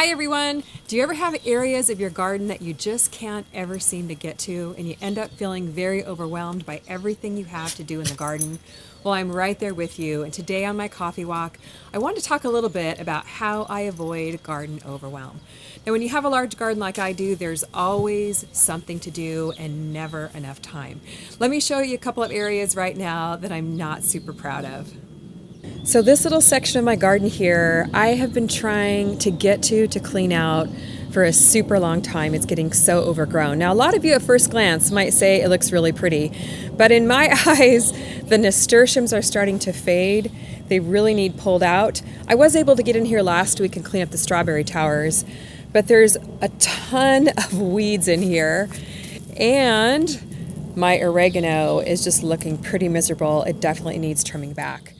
Hi everyone! Do you ever have areas of your garden that you just can't ever seem to get to and you end up feeling very overwhelmed by everything you have to do in the garden? Well, I'm right there with you, and today on my coffee walk, I want to talk a little bit about how I avoid garden overwhelm. Now, when you have a large garden like I do, there's always something to do and never enough time. Let me show you a couple of areas right now that I'm not super proud of. So this little section of my garden here, I have been trying to get to clean out for a super long time. It's getting so overgrown. Now, a lot of you at first glance might say it looks really pretty, but in my eyes, the nasturtiums are starting to fade. They really need pulled out. I was able to get in here last week and clean up the strawberry towers, but there's a ton of weeds in here, and my oregano is just looking pretty miserable. It definitely needs trimming back.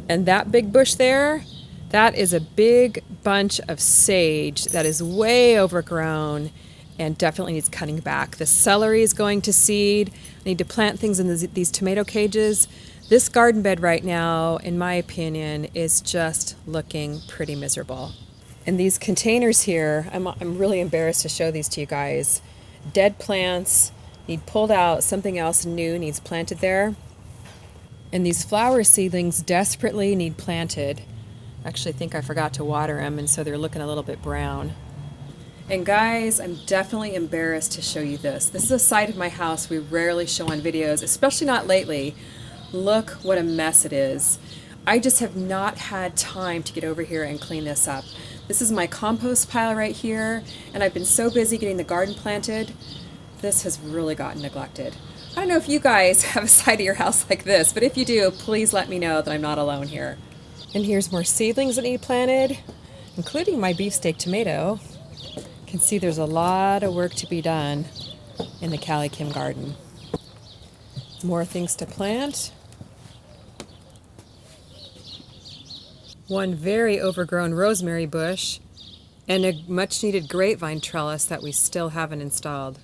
And that big bush there, that is a big bunch of sage that is way overgrown and definitely needs cutting back. The celery is going to seed. I need to plant things in these tomato cages. This garden bed right now, in my opinion, is just looking pretty miserable. And these containers here, I'm really embarrassed to show these to you guys. Dead plants need pulled out, something else new needs planted there. And these flower seedlings desperately need planted. Actually, I think I forgot to water them, and so they're looking a little bit brown. And guys, I'm definitely embarrassed to show you this. This is a side of my house we rarely show on videos, especially not lately. Look what a mess it is. I just have not had time to get over here and clean this up. This is my compost pile right here, and I've been so busy getting the garden planted. This has really gotten neglected. I don't know if you guys have a side of your house like this, but if you do, please let me know that I'm not alone here. And here's more seedlings that need planted, including my beefsteak tomato. You can see there's a lot of work to be done in the Callie Kim garden. More things to plant. One very overgrown rosemary bush and a much needed grapevine trellis that we still haven't installed.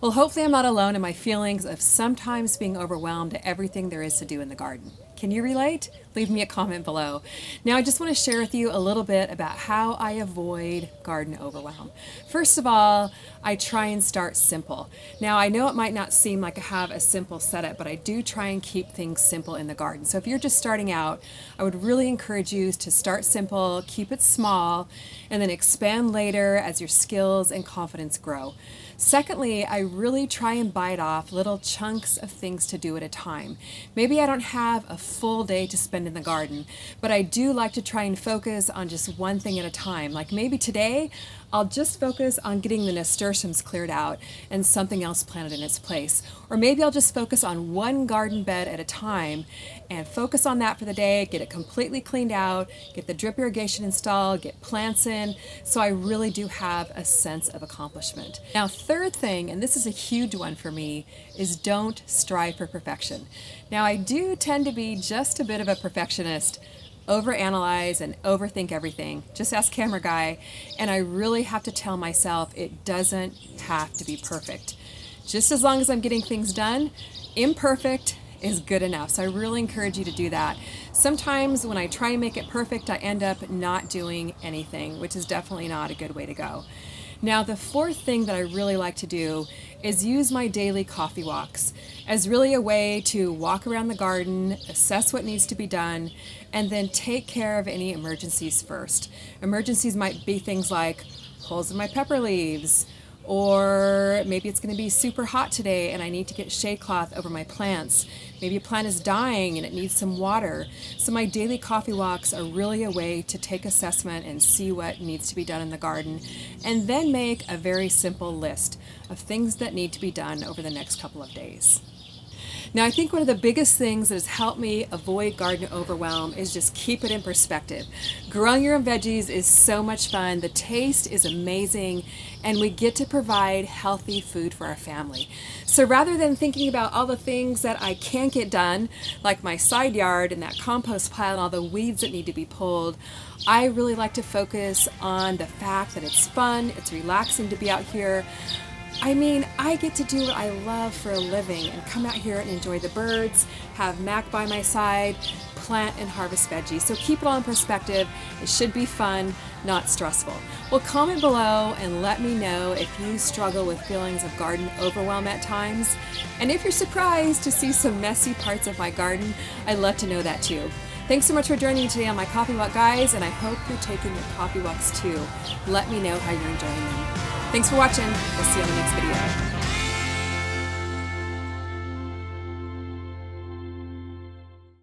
Well, hopefully I'm not alone in my feelings of sometimes being overwhelmed at everything there is to do in the garden. Can you relate? Leave me a comment below. Now, I just want to share with you a little bit about how I avoid garden overwhelm. First of all, I try and start simple. Now, I know it might not seem like I have a simple setup, but I do try and keep things simple in the garden. So if you're just starting out, I would really encourage you to start simple, keep it small, and then expand later as your skills and confidence grow. Secondly, I really try and bite off little chunks of things to do at a time. Maybe I don't have a full day to spend in the garden, but I do like to try and focus on just one thing at a time. Like maybe today, I'll just focus on getting the nasturtiums cleared out and something else planted in its place. Or maybe I'll just focus on one garden bed at a time and focus on that for the day, get it completely cleaned out, get the drip irrigation installed, get plants in, so I really do have a sense of accomplishment. Now, third thing, and this is a huge one for me, is don't strive for perfection. Now, I do tend to be just a bit of a perfectionist, overanalyze and overthink everything. Just ask camera guy, and I really have to tell myself it doesn't have to be perfect. Just as long as I'm getting things done, imperfect is good enough. So I really encourage you to do that. Sometimes when I try and make it perfect, I end up not doing anything, which is definitely not a good way to go. Now, the fourth thing that I really like to do is use my daily coffee walks as really a way to walk around the garden, assess what needs to be done, and then take care of any emergencies first. Emergencies might be things like holes in my pepper leaves, or maybe it's going to be super hot today and I need to get shade cloth over my plants. Maybe a plant is dying and it needs some water. So my daily coffee walks are really a way to take assessment and see what needs to be done in the garden, and then make a very simple list of things that need to be done over the next couple of days. Now, I think one of the biggest things that has helped me avoid garden overwhelm is just keep it in perspective. Growing your own veggies is so much fun, the taste is amazing, and we get to provide healthy food for our family. So rather than thinking about all the things that I can't get done, like my side yard and that compost pile and all the weeds that need to be pulled, I really like to focus on the fact that it's fun, it's relaxing to be out here. I mean, I get to do what I love for a living and come out here and enjoy the birds, have Mac by my side, plant and harvest veggies. So keep it all in perspective. It should be fun, not stressful. Well, comment below and let me know if you struggle with feelings of garden overwhelm at times. And if you're surprised to see some messy parts of my garden, I'd love to know that too. Thanks so much for joining me today on my coffee walk, guys, and I hope you're taking your coffee walks too. Let me know how you're enjoying them. Thanks for watching. We'll see you on the next video.